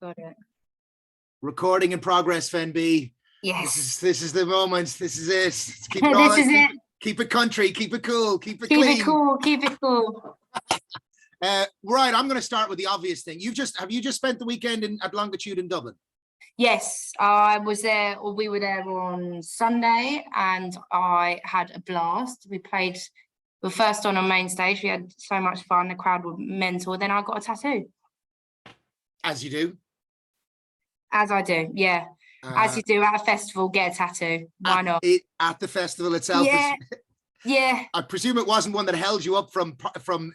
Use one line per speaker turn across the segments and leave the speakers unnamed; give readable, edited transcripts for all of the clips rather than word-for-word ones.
Got it.
Recording in progress, Venbee.
Yes.
This is the moment. This is it. Keep it
This is it.
Keep it country. Keep it cool. Keep it
Keep
clean.
it cool. Keep it cool.
Right. I'm going to start with the obvious thing. Have you just spent the weekend at Longitude in Dublin?
Yes, I was there, or we were there on Sunday, and I had a blast. We were first on main stage. We had so much fun. The crowd were mental. Then I got a tattoo.
As you do.
As I do, yeah. As you do at a festival, get a tattoo. Why not?
At the festival itself.
Yeah. Yeah.
I presume it wasn't one that held you up from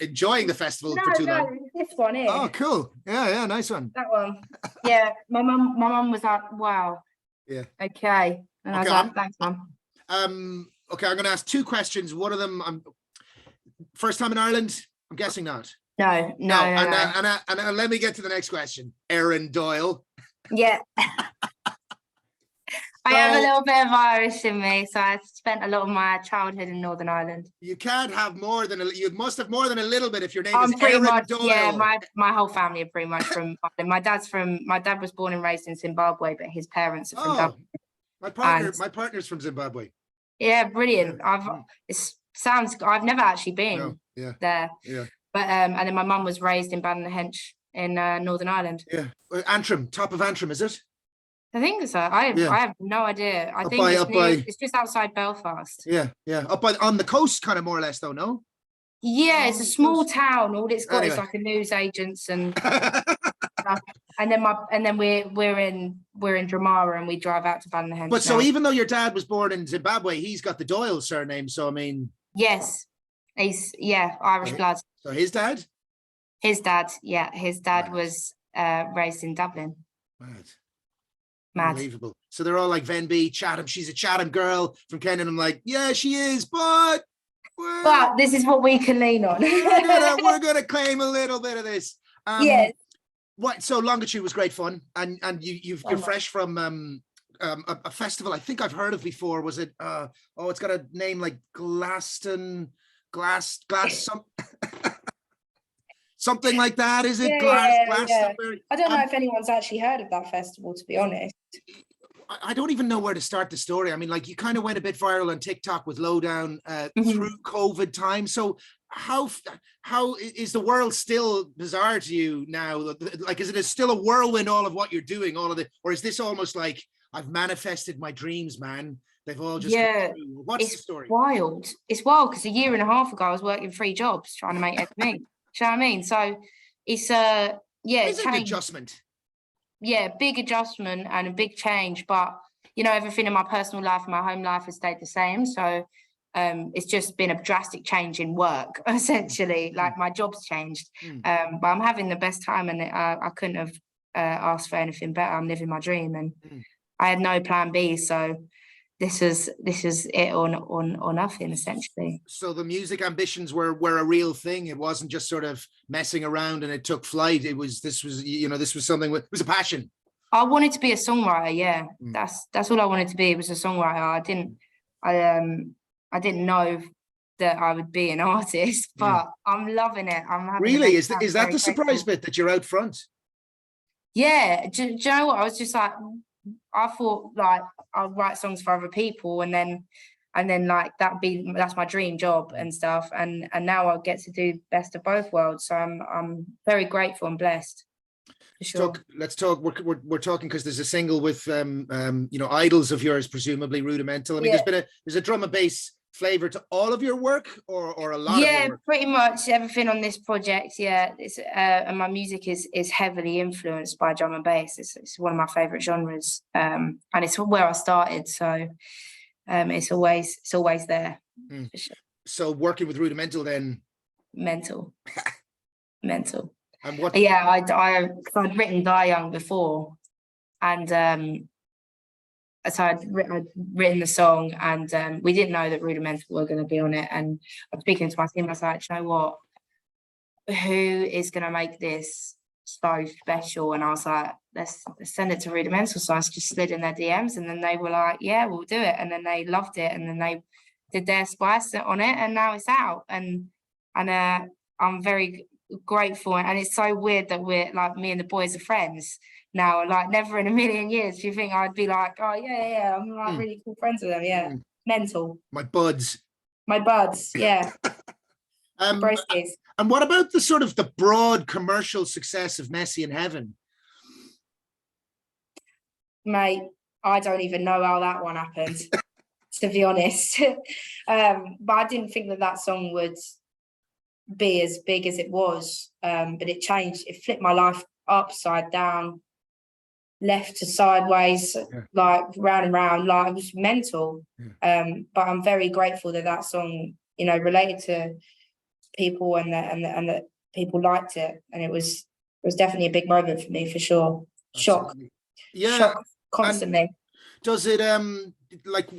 enjoying the festival for too long.
No, this one here.
Oh, cool. Yeah, nice one.
That one. Yeah, my mum was like, wow.
Yeah.
Okay. And I was like, thanks, Mum.
Okay, I'm going to ask two questions. One of them, first time in Ireland? I'm guessing not.
No.
And let me get to the next question. Erin Doyle.
Yeah. I have a little bit of Irish in me, so I spent a lot of my childhood in Northern Ireland.
You can't have more than you must have more than a little bit if your name is
pretty
Erin
much,
Doyle.
Yeah, my whole family are pretty much from Ireland. My dad was born and raised in Zimbabwe, but his parents are from Dublin.
My partner's from Zimbabwe.
Yeah, brilliant. I've never actually been there.
Yeah.
But and then my mum was raised in Ballinhench in Northern Ireland.
Yeah. Antrim, top of Antrim, is it?
I think so. I have no idea. I think it's just outside Belfast.
Yeah. On the coast, kind of more or less, though. No.
Yeah, it's a small town. All it's got is like a newsagents and stuff. And then we're in Dramara and we drive out to Ballinhench.
But so even though your dad was born in Zimbabwe, he's got the Doyle surname. So I mean.
Yes, he's Irish blood.
So his dad.
His dad was raised in Dublin. Mad.
Unbelievable. So they're all like Venbee, Chatham. She's a Chatham girl from Ken, and I'm like, yeah, she is, but
this is what we can lean on.
we're gonna claim a little bit of this.
Yes.
What? So Longitude was great fun, and you're fresh from a festival I think I've heard of before. Was it? It's got a name like Glaston, Glass something like that, is it?
Yeah. I don't know if anyone's actually heard of that festival, to be honest.
I don't even know where to start the story. I mean, like, you kind of went a bit viral on TikTok with Lowdown through COVID time. So how is the world still bizarre to you now? Like, is it still a whirlwind, all of what you're doing, or is this almost like I've manifested my dreams, man? They've all just What's the story?
Wild. It's wild because a year and a half ago I was working 3 jobs trying to make ends meet. Do you know what I mean? So it's
it's an adjustment.
Yeah, big adjustment and a big change. But everything in my personal life and my home life has stayed the same. So it's just been a drastic change in work, essentially. Like my job's changed. But I'm having the best time, and I couldn't have asked for anything better. I'm living my dream, and I had no plan B. So this is it or nothing, essentially.
So the music ambitions were a real thing. It wasn't just sort of messing around and it took flight. This was something it was a passion.
I wanted to be a songwriter. Yeah, that's all I wanted to be. It was a songwriter. I didn't know that I would be an artist, but I'm loving it. I'm having
really. Is that the surprise bit that you're out front?
Yeah. Do you know what? I was just like, I thought like I'll write songs for other people, and then like that's my dream job and stuff. And now I'll get to do best of both worlds. So I'm very grateful and blessed. For sure.
Let's talk. We're talking because there's a single with idols of yours, presumably Rudimental. I mean, there's a drum and bass flavor to all of your work, or a lot of your work?
Pretty much everything on this project. It's and my music is heavily influenced by drum and bass. It's one of my favorite genres, and it's where I started, so it's always there. For sure.
So working with Rudimental then,
mental.
And what?
Yeah, I'd written Die Young before, and so I'd written the song, and we didn't know that Rudimental were going to be on it. And I'm speaking to my team, I was like, you know what? Who is going to make this so special? And I was like, let's send it to Rudimental. So I just slid in their DMs, and then they were like, yeah, we'll do it. And then they loved it, and then they did their spice on it, and now it's out. And I'm very grateful, and it's so weird that we're like, me and the boys are friends now. Like, never in a million years do you think I'd be like, oh yeah, I'm like really cool friends with them. Yeah, mental.
My buds.
My buds. Yeah.
Um,
Broskies.
and what about the sort of the broad commercial success of Messy in Heaven?
Mate, I don't even know how that one happened, to be honest. But I didn't think that song would be as big as it was. But it changed. It flipped my life upside down, left to sideways, like round and round. Like, it was mental. But I'm very grateful that song, you know, related to people, and that people liked it, and it was definitely a big moment for me, for sure. Shock.
Yeah.
Shock constantly.
And does it like,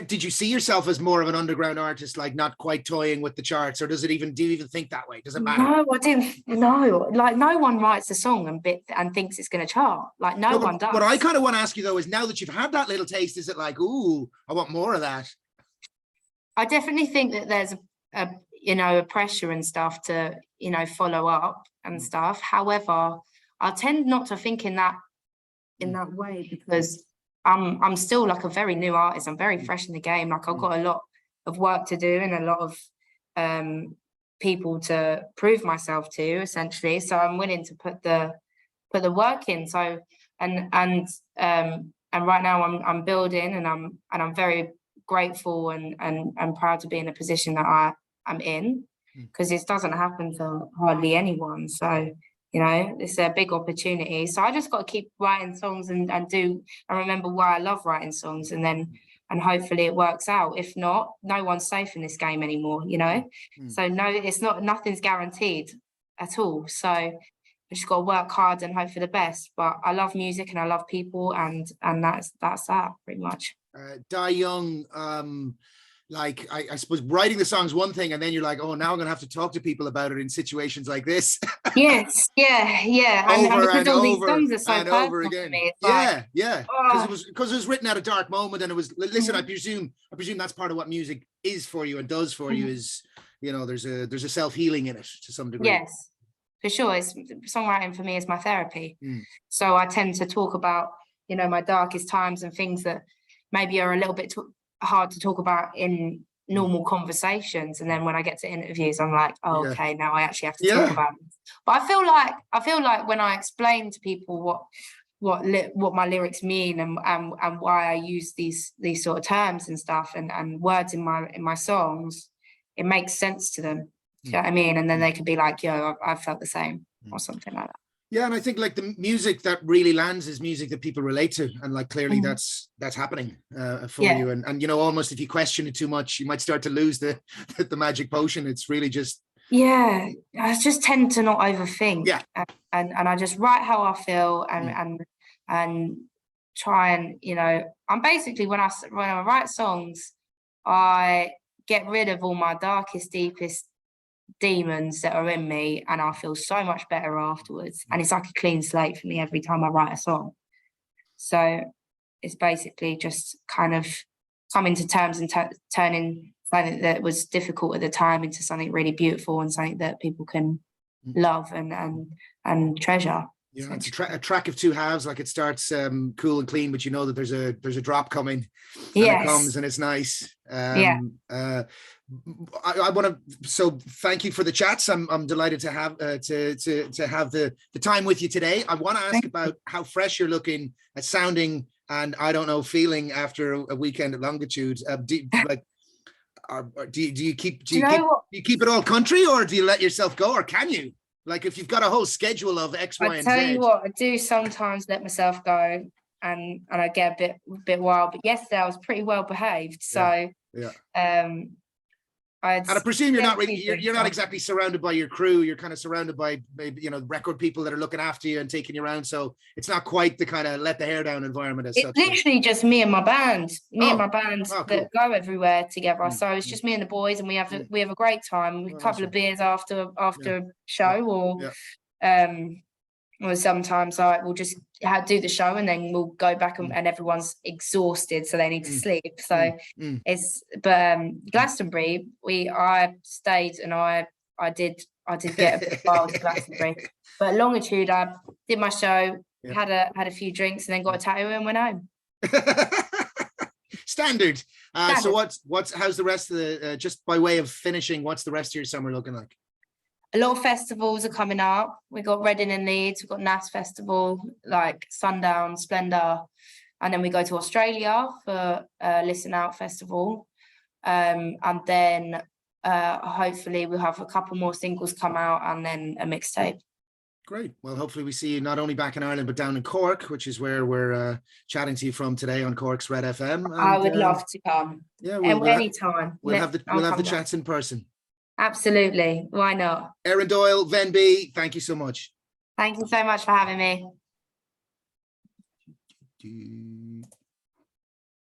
did you see yourself as more of an underground artist, like not quite toying with the charts, or do you even think that way? Does it matter?
No, I didn't. No, like, no one writes a song and thinks it's going to chart. Like, no one does.
What I kind of want to ask you though is, now that you've had that little taste, is it like, ooh, I want more of that?
I definitely think that there's a you know, a pressure and stuff to, you know, follow up and stuff. However, I tend not to think in that way, because I'm still like a very new artist. I'm very fresh in the game. Like, I've got a lot of work to do and a lot of people to prove myself to, essentially. So I'm willing to put the work in. So and right now I'm building, and I'm very grateful and proud to be in a position that I'm in, because this doesn't happen to hardly anyone. So, you know, it's a big opportunity. So I just got to keep writing songs and remember why I love writing songs, and hopefully it works out. If not, no one's safe in this game anymore, you know. So no, nothing's guaranteed at all. So I just got to work hard and hope for the best. But I love music and I love people, and that's that pretty much.
Die Young, like, I suppose writing the song's one thing, and then you're like, oh, now I'm gonna have to talk to people about it in situations like this.
Yes, yeah. And because all these songs are so personal to me.
Because it was written at a dark moment, and it was, listen, I presume that's part of what music is for you and does for you, is, you know, there's a self-healing in it to some degree.
Yes, for sure. Songwriting for me is my therapy. So I tend to talk about, you know, my darkest times and things that maybe are a little bit hard to talk about in normal conversations, and then when I get to interviews, I'm like, oh, okay, now I actually have to talk about it. But I feel like when I explain to people what my lyrics mean, and why I use these sort of terms and stuff and words in my songs, it makes sense to them. Do you know what I mean? And then they could be like, yo, I felt the same, or something like that.
Yeah, and I think like the music that really lands is music that people relate to, and like clearly that's happening for you. And you know, almost if you question it too much, you might start to lose the magic potion. It's really just, I
just tend to not overthink. And I just write how I feel, and try and, you know, I'm basically, when I write songs, I get rid of all my darkest, deepest demons that are in me, and I feel so much better afterwards, and it's like a clean slate for me every time I write a song. So it's basically just kind of coming to terms and turning something that was difficult at the time into something really beautiful, and something that people can love and treasure.
Yeah, it's a track of two halves. Like, it starts cool and clean, but you know that there's a drop coming. And it comes, and it's nice. I want to, so thank you for the chats. I'm delighted to have to have the time with you today. I want to ask about how fresh you're looking at sounding, and I don't know, feeling after a weekend at Longitude. Do you keep it all country, or do you let yourself go, or can you? Like, if you've got a whole schedule of X, Y, and Z. I tell
you what, I do sometimes let myself go, and I get a bit wild. But yesterday I was pretty well behaved. So
and I presume you're not really, you're not exactly surrounded by your crew. You're kind of surrounded by, maybe, you know, record people that are looking after you and taking you around. So it's not quite the kind of let the hair down environment as such.
It's literally just me and my band, that go everywhere together. So it's just me and the boys, and we have a great time. A couple of beers after a show, or sometimes we'll just do the show, and then we'll go back and everyone's exhausted, so they need to sleep. So it's, but Glastonbury, I stayed, and I I did get a bit wild to Glastonbury. But Longitude, I did my show,
Yeah.
had a few drinks, and then got a tattoo and went home.
Standard.
Standard.
So how's the rest of the, just by way of finishing, what's the rest of your summer looking like?
A lot of festivals are coming up. We've got Reading and Leeds, we've got NAS Festival, like Sundown, Splendor. And then we go to Australia for Listen Out Festival. And then hopefully we'll have a couple more singles come out and then a mixtape.
Great. Well, hopefully we see you not only back in Ireland, but down in Cork, which is where we're chatting to you from today on Cork's Red FM. And,
I would love to come.
Yeah,
anytime.
We'll have the chats in person.
Absolutely. Why not?
Erin Doyle, Venbee, thank you so much.
Thank you so much for having me.